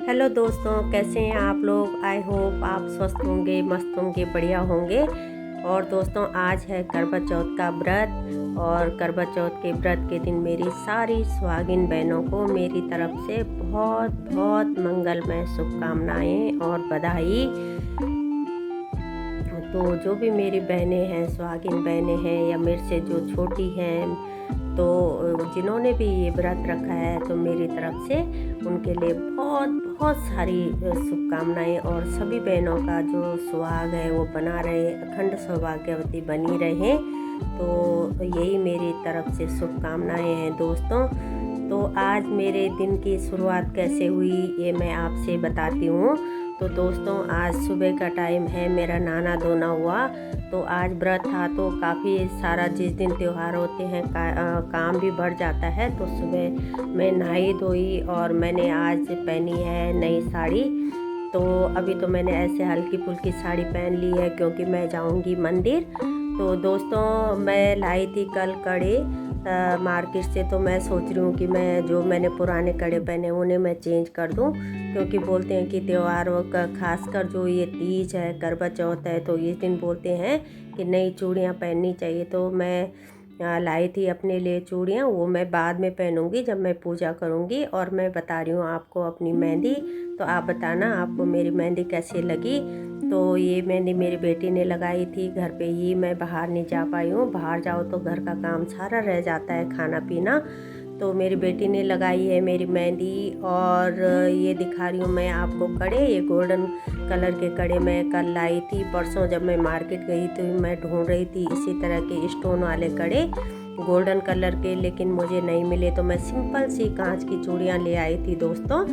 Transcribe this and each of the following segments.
Hello दोस्तों, कैसे हैं आप लोग। आई होप आप स्वस्थ होंगे, मस्त होंगे, बढ़िया होंगे। और दोस्तों, आज है करवा चौथ का व्रत। और करवा चौथ के व्रत के दिन मेरी सारी सुहागिन बहनों को मेरी तरफ से बहुत बहुत मंगलमय शुभकामनाएं और बधाई। तो जो भी मेरी बहनें हैं, सुहागिन बहनें हैं या मेरे से जो छोटी हैं, तो जिन्होंने भी ये व्रत रखा है, तो मेरी तरफ से उनके लिए बहुत बहुत सारी शुभकामनाएं। और सभी बहनों का जो सुहाग है वो बना रहे, अखंड सौभाग्यवती बनी रहे। तो यही मेरी तरफ से शुभकामनाएं हैं दोस्तों। तो आज मेरे दिन की शुरुआत कैसे हुई ये मैं आपसे बताती हूँ। तो दोस्तों, आज सुबह का टाइम है, मेरा नहाना धोना हुआ। तो आज व्रत था, तो काफ़ी सारा जिस दिन त्यौहार होते हैं काम भी बढ़ जाता है। तो सुबह मैं नहाई धोई और मैंने आज पहनी है नई साड़ी। तो अभी तो मैंने ऐसे हल्की फुल्की साड़ी पहन ली है क्योंकि मैं जाऊंगी मंदिर। तो दोस्तों, मैं लाई थी कल कड़े मार्केट से। तो मैं सोच रही हूँ कि मैं जो मैंने पुराने कड़े पहने उन्हें मैं चेंज कर दूँ, क्योंकि बोलते हैं कि त्योहारों का खासकर जो ये तीज है, करवा चौथ है, तो इस दिन बोलते हैं कि नई चूड़ियाँ पहननी चाहिए। तो मैं लाई थी अपने लिए चूड़ियाँ, वो मैं बाद में पहनूंगी जब मैं पूजा करूँगी। और मैं बता रही हूँ आपको अपनी मेहंदी। तो आप बताना आपको मेरी मेहंदी कैसी लगी। तो ये मेहंदी मेरी बेटी ने लगाई थी घर पे ही, मैं बाहर नहीं जा पाई हूँ। बाहर जाओ तो घर का काम सारा रह जाता है, खाना पीना। तो मेरी बेटी ने लगाई है मेरी मेहंदी। और ये दिखा रही हूँ मैं आपको कड़े। ये गोल्डन कलर के कड़े मैं कल लाई थी। परसों जब मैं मार्केट गई तो मैं ढूंढ रही थी इसी तरह के स्टोन वाले कड़े गोल्डन कलर के, लेकिन मुझे नहीं मिले। तो मैं सिंपल सी कांच की चूड़ियाँ ले आई थी दोस्तों।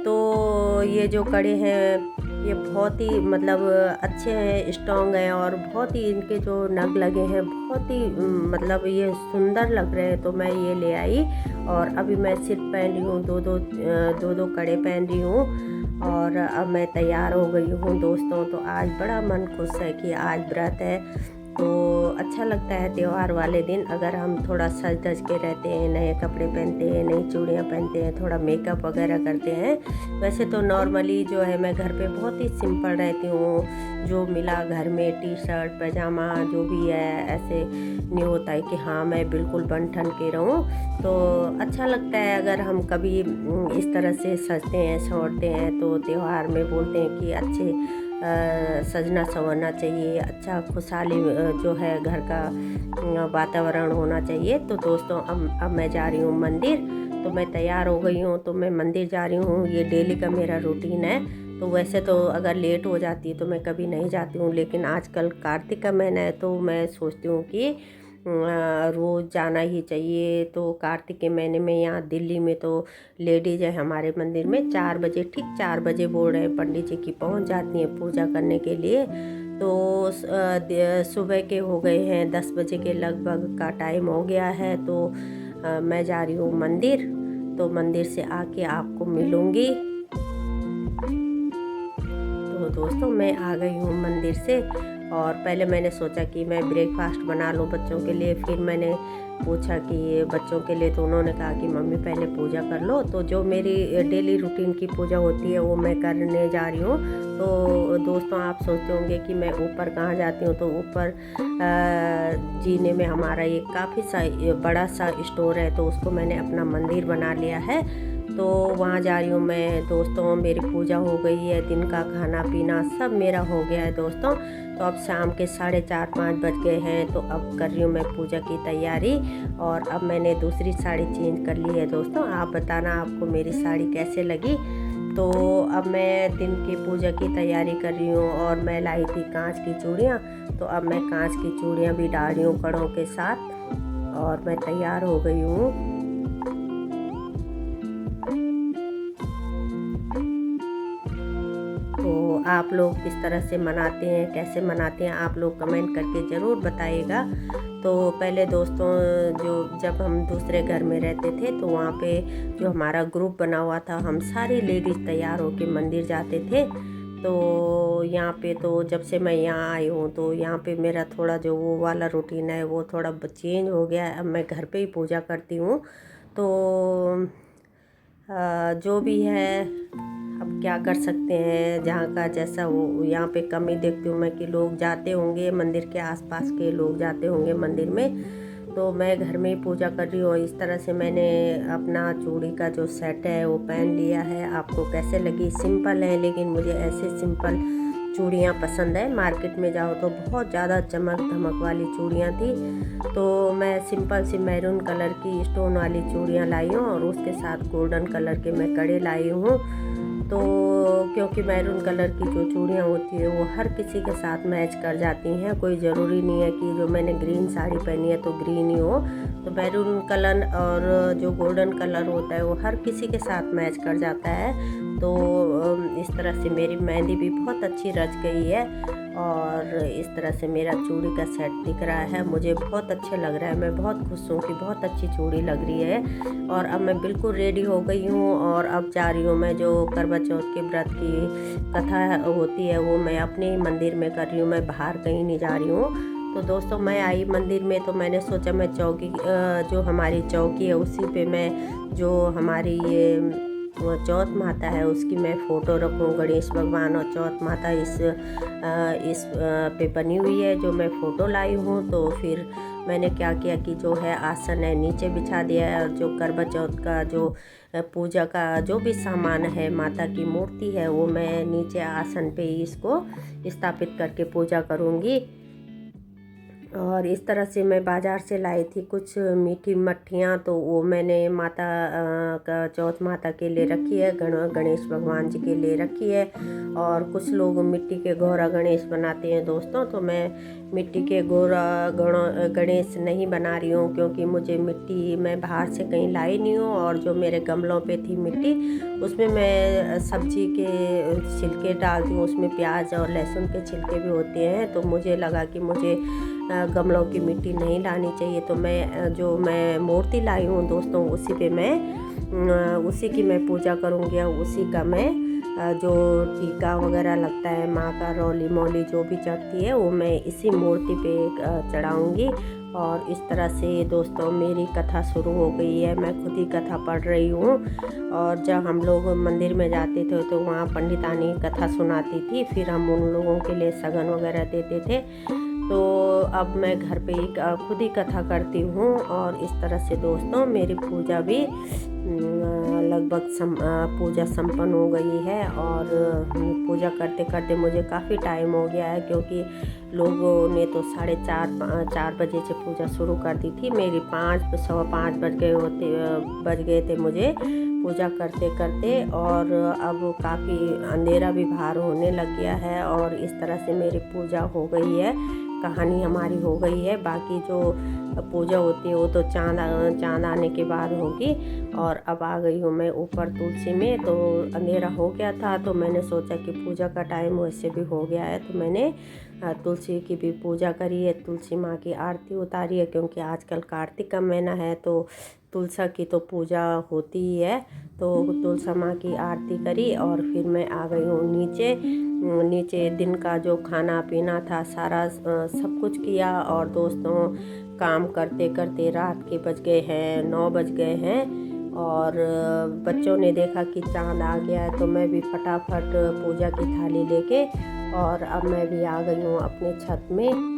तो ये जो कड़े हैं ये बहुत ही मतलब अच्छे हैं, स्ट्रॉन्ग हैं, और बहुत ही इनके जो नग लगे हैं बहुत ही मतलब ये सुंदर लग रहे हैं। तो मैं ये ले आई और अभी मैं सिर्फ पहन रही हूँ, दो दो कड़े पहन रही हूँ। और अब मैं तैयार हो गई हूँ दोस्तों। तो आज बड़ा मन खुश है कि आज व्रत है। तो अच्छा लगता है त्यौहार वाले दिन अगर हम थोड़ा सज धज के रहते हैं, नए कपड़े पहनते हैं, नई चूड़ियाँ पहनते हैं, थोड़ा मेकअप वगैरह करते हैं। वैसे तो नॉर्मली जो है मैं घर पे बहुत ही सिंपल रहती हूँ। जो मिला घर में टी शर्ट पैजामा जो भी है, ऐसे नहीं होता है कि हाँ मैं बिल्कुल बन ठन के रहूँ। तो अच्छा लगता है अगर हम कभी इस तरह से सजते हैं संवरते हैं। तो त्यौहार में बोलते हैं कि अच्छे सजना संवरना चाहिए, अच्छा खुशहाली जो है घर का वातावरण होना चाहिए। तो दोस्तों, अब मैं जा रही हूँ मंदिर। तो मैं तैयार हो गई हूँ, तो मैं मंदिर जा रही हूँ। ये डेली का मेरा रूटीन है। तो वैसे तो अगर लेट हो जाती है तो मैं कभी नहीं जाती हूँ, लेकिन आजकल कार्तिक का महीना है तो मैं सोचती हूँ कि रोज़ जाना ही चाहिए। तो कार्तिक के महीने में यहाँ दिल्ली में तो लेडीज़ है हमारे मंदिर में 4 बजे, ठीक 4 बजे बोल रहे हैं पंडित जी की, पहुँच जाती हैं पूजा करने के लिए। तो सुबह के हो गए हैं 10 बजे के लगभग का टाइम हो गया है। तो मैं जा रही हूँ मंदिर। तो मंदिर से आके आपको मिलूँगी। तो दोस्तों, मैं आ गई हूँ मंदिर से। और पहले मैंने सोचा कि मैं ब्रेकफास्ट बना लूँ बच्चों के लिए। फिर मैंने पूछा कि बच्चों के लिए, तो उन्होंने कहा कि मम्मी पहले पूजा कर लो। तो जो मेरी डेली रूटीन की पूजा होती है वो मैं करने जा रही हूँ। तो दोस्तों, आप सोचते होंगे कि मैं ऊपर कहाँ जाती हूँ। तो ऊपर जीने में हमारा ये काफ़ी बड़ा सा स्टोर है, तो उसको मैंने अपना मंदिर बना लिया है। तो वहाँ जा रही हूँ मैं दोस्तों। मेरी पूजा हो गई है, दिन का खाना पीना सब मेरा हो गया है दोस्तों। तो अब शाम के 4:30-5 बज गए हैं। तो अब कर रही हूँ मैं पूजा की तैयारी। और अब मैंने दूसरी साड़ी चेंज कर ली है दोस्तों। आप बताना आपको मेरी साड़ी कैसे लगी। तो अब मैं दिन की पूजा की तैयारी कर रही हूँ। और मैं लाई थी कांच की चूड़ियाँ। तो अब मैं कांच की चूड़ियाँ भी डाल रही हूँ कड़ों के साथ। और मैं तैयार हो गई हूँ। तो आप लोग किस तरह से मनाते हैं, कैसे मनाते हैं, आप लोग कमेंट करके ज़रूर बताइएगा। तो पहले दोस्तों, जब हम दूसरे घर में रहते थे तो वहाँ पे जो हमारा ग्रुप बना हुआ था, हम सारी लेडीज़ तैयार होके मंदिर जाते थे। तो यहाँ पे तो जब से मैं यहाँ आई हूँ तो यहाँ पे मेरा थोड़ा जो वो वाला रूटीन है वो थोड़ा चेंज हो गया है। अब मैं घर पे ही पूजा करती हूँ। तो जो भी है अब क्या कर सकते हैं, जहाँ का जैसा वो। यहाँ पे कमी देखती हूँ मैं कि लोग जाते होंगे मंदिर के आसपास के लोग जाते होंगे मंदिर में, तो मैं घर में ही पूजा कर रही हूँ। इस तरह से मैंने अपना चूड़ी का जो सेट है वो पहन लिया है। आपको कैसे लगी? सिंपल है, लेकिन मुझे ऐसे सिंपल चूड़ियाँ पसंद है। मार्केट में जाओ तो बहुत ज़्यादा चमक धमक वाली चूड़ियाँ थी, तो मैं सिंपल सी मैरून कलर की स्टोन वाली चूड़ियाँ लाई हूँ और उसके साथ गोल्डन कलर के मैं कड़े लाई हूँ। तो क्योंकि मैरून कलर की जो चूड़ियाँ होती है वो हर किसी के साथ मैच कर जाती हैं। कोई ज़रूरी नहीं है कि जो मैंने ग्रीन साड़ी पहनी है तो ग्रीन ही हो, तो मैरून कलर और जो गोल्डन कलर होता है वो हर किसी के साथ मैच कर जाता है। तो इस तरह से मेरी मेहंदी भी बहुत अच्छी रच गई है और इस तरह से मेरा चूड़ी का सेट दिख रहा है। मुझे बहुत अच्छा लग रहा है, मैं बहुत खुश हूँ कि बहुत अच्छी चूड़ी लग रही है। और अब मैं बिल्कुल रेडी हो गई हूँ और अब जा रही हूँ मैं, जो करवा चौथ के व्रत की कथा होती है वो मैं अपने मंदिर में कर रही हूँ, मैं बाहर कहीं नहीं जा रही हूँ। तो दोस्तों मैं आई मंदिर में, तो मैंने सोचा मैं चौकी, जो हमारी चौकी है उसी पे मैं, जो हमारी ये चौथ माता है उसकी मैं फ़ोटो रखूँ। गणेश भगवान और चौथ माता इस पे बनी हुई है, जो मैं फ़ोटो लाई हूँ। तो फिर मैंने क्या किया कि जो है आसन है नीचे बिछा दिया है, और जो करवा चौथ का जो पूजा का जो भी सामान है, माता की मूर्ति है, वो मैं नीचे आसन पे ही इसको स्थापित करके पूजा करूँगी। और इस तरह से मैं बाज़ार से लाई थी कुछ मीठी मट्ठियाँ, तो वो मैंने माता का चौथ माता के लिए रखी है, गणेश भगवान जी के लिए रखी है। और कुछ लोग मिट्टी के गौरा गणेश बनाते हैं दोस्तों, तो मैं मिट्टी के गौरा गणेश नहीं बना रही हूँ, क्योंकि मुझे मिट्टी मैं बाहर से कहीं लाई नहीं हूँ। और जो मेरे गमलों पे थी मिट्टी, उसमें मैं सब्जी के छिलके डालती हूँ, उसमें प्याज और लहसुन के छिलके भी होते हैं। तो मुझे लगा कि मुझे गमलों की मिट्टी नहीं लानी चाहिए, तो मैं मूर्ति लाई हूँ दोस्तों, उसी पे मैं उसी की मैं पूजा करूँगी। उसी का मैं जो टीका वगैरह लगता है, माँ का रौली मौली जो भी चढ़ती है, वो मैं इसी मूर्ति पे चढ़ाऊँगी। और इस तरह से दोस्तों मेरी कथा शुरू हो गई है, मैं खुद ही कथा पढ़ रही हूँ। और जब हम लोग मंदिर में जाते थे तो वहाँ पंडितानी कथा सुनाती थी, फिर हम उन लोगों के लिए सगन वगैरह देते थे। तो अब मैं घर पे ही खुद ही कथा करती हूँ। और इस तरह से दोस्तों मेरी पूजा भी लगभग पूजा संपन्न हो गई है। और पूजा करते करते मुझे काफ़ी टाइम हो गया है, क्योंकि लोगों ने तो 4:30 बजे से पूजा शुरू कर दी थी। मेरी 5 बज गए थे मुझे पूजा करते करते। और अब काफ़ी अंधेरा भी बाहर होने लग गया है। और इस तरह से मेरी पूजा हो गई है, कहानी हमारी हो गई है। बाकी जो पूजा होती है वो तो चाँद आने के बाद होगी। और अब आ गई हूँ मैं ऊपर तुलसी में, तो अंधेरा हो गया था, तो मैंने सोचा कि पूजा का टाइम वैसे भी हो गया है, तो मैंने तुलसी की भी पूजा करी है, तुलसी माँ की आरती उतारी है, क्योंकि आजकल कार्तिक का महीना है तो तुलसा की तो पूजा होती ही है। तो तुलसा माँ की आरती करी और फिर मैं आ गई हूँ नीचे दिन का जो खाना पीना था सारा सब कुछ किया। और दोस्तों काम करते करते रात के बज गए हैं 9 बज गए हैं। और बच्चों ने देखा कि चाँद आ गया है, तो मैं भी फटाफट पूजा की थाली लेके, और अब मैं भी आ गई हूँ अपने छत में।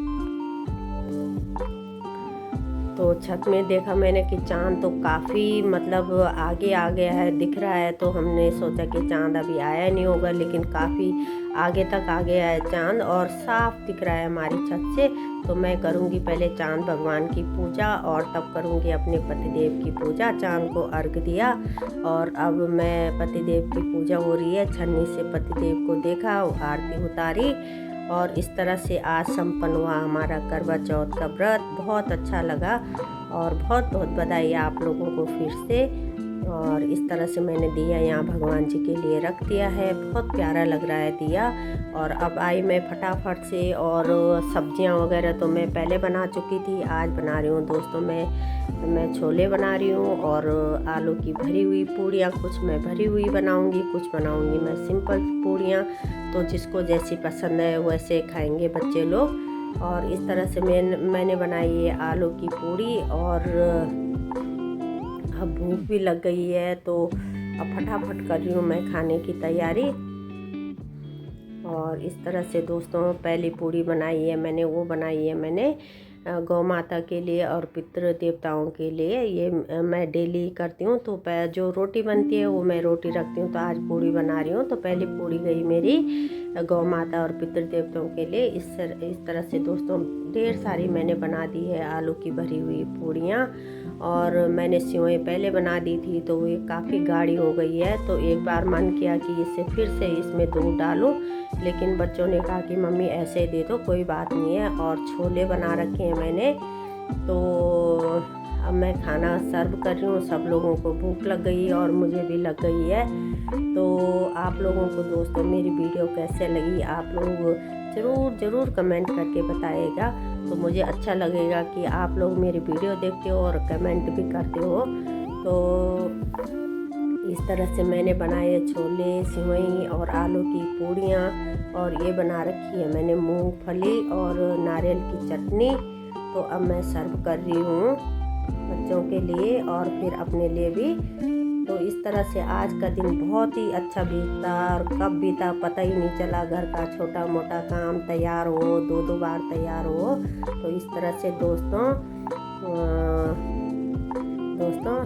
तो छत में देखा मैंने कि चाँद तो काफ़ी मतलब आगे आ गया है, दिख रहा है। तो हमने सोचा कि चाँद अभी आया नहीं होगा, लेकिन काफ़ी आगे तक आ गया है चाँद और साफ दिख रहा है हमारी छत से। तो मैं करूँगी पहले चाँद भगवान की पूजा और तब करूँगी अपने पतिदेव की पूजा। चाँद को अर्घ दिया और अब मैं पतिदेव की पूजा हो रही है, छन्नी से पतिदेव को देखा, आरती उतारी। और इस तरह से आज संपन्न हुआ हमारा करवा चौथ का व्रत। बहुत अच्छा लगा और बहुत बहुत बधाई आप लोगों को फिर से। और इस तरह से मैंने दिया यहाँ भगवान जी के लिए रख दिया है, बहुत प्यारा लग रहा है दिया। और अब आई मैं फटाफट से, और सब्जियाँ वगैरह तो मैं पहले बना चुकी थी, आज बना रही हूँ दोस्तों। मैं छोले बना रही हूँ और आलू की भरी हुई पूड़ियाँ, कुछ मैं भरी हुई बनाऊँगी, कुछ बनाऊँगी मैं सिंपल पूड़ियाँ। तो जिसको जैसी पसंद है वैसे खाएंगे बच्चे लोग। और इस तरह से मैंने बनाई है आलू की पूड़ी। और अब भूख भी लग गई है, तो अब फटाफट कर रही हूँ मैं खाने की तैयारी। और इस तरह से दोस्तों पहली पूड़ी बनाई है मैंने, वो बनाई है मैंने गौ माता के लिए और पितृ देवताओं के लिए। ये मैं डेली करती हूँ, तो जो रोटी बनती है वो मैं रोटी रखती हूँ, तो आज पूड़ी बना रही हूँ। तो पहली पूड़ी गई मेरी गौ माता और पितृ देवताओं के लिए। इस तरह से दोस्तों ढेर सारी मैंने बना दी है आलू की भरी हुई पूड़ियाँ। और मैंने सेवई पहले बना दी थी, तो ये काफ़ी गाढ़ी हो गई है, तो एक बार मन किया कि इससे फिर से इसमें दूध डालूं, लेकिन बच्चों ने कहा कि मम्मी ऐसे दे दो, कोई बात नहीं है। और छोले बना रखे हैं मैंने, तो अब मैं खाना सर्व कर रही हूँ। सब लोगों को भूख लग गई है और मुझे भी लग गई है। तो आप लोगों को दोस्तों मेरी वीडियो कैसे लगी, आप लोग ज़रूर कमेंट करके बताइएगा, तो मुझे अच्छा लगेगा कि आप लोग मेरी वीडियो देखते हो और कमेंट भी करते हो। तो इस तरह से मैंने बनाए छोले, सेवई और आलू की पूड़ियाँ, और ये बना रखी है मैंने मूंगफली और नारियल की चटनी। तो अब मैं सर्व कर रही हूँ बच्चों के लिए और फिर अपने लिए भी। तो इस तरह से आज का दिन बहुत ही अच्छा बीता, और कब बीता पता ही नहीं चला। घर का छोटा मोटा काम तैयार हो, दो बार तैयार हो। तो इस तरह से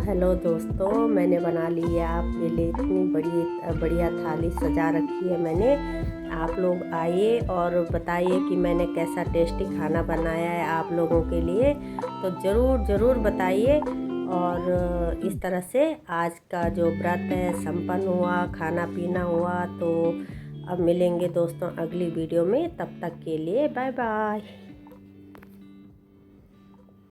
हेलो दोस्तों, मैंने बना ली है आपके लिए इतनी बढ़िया थाली सजा रखी है मैंने। आप लोग आइए और बताइए कि मैंने कैसा टेस्टी खाना बनाया है आप लोगों के लिए, तो ज़रूर बताइए। और इस तरह से आज का जो व्रत है संपन्न हुआ, खाना पीना हुआ। तो अब मिलेंगे दोस्तों अगली वीडियो में, तब तक के लिए बाय बाय।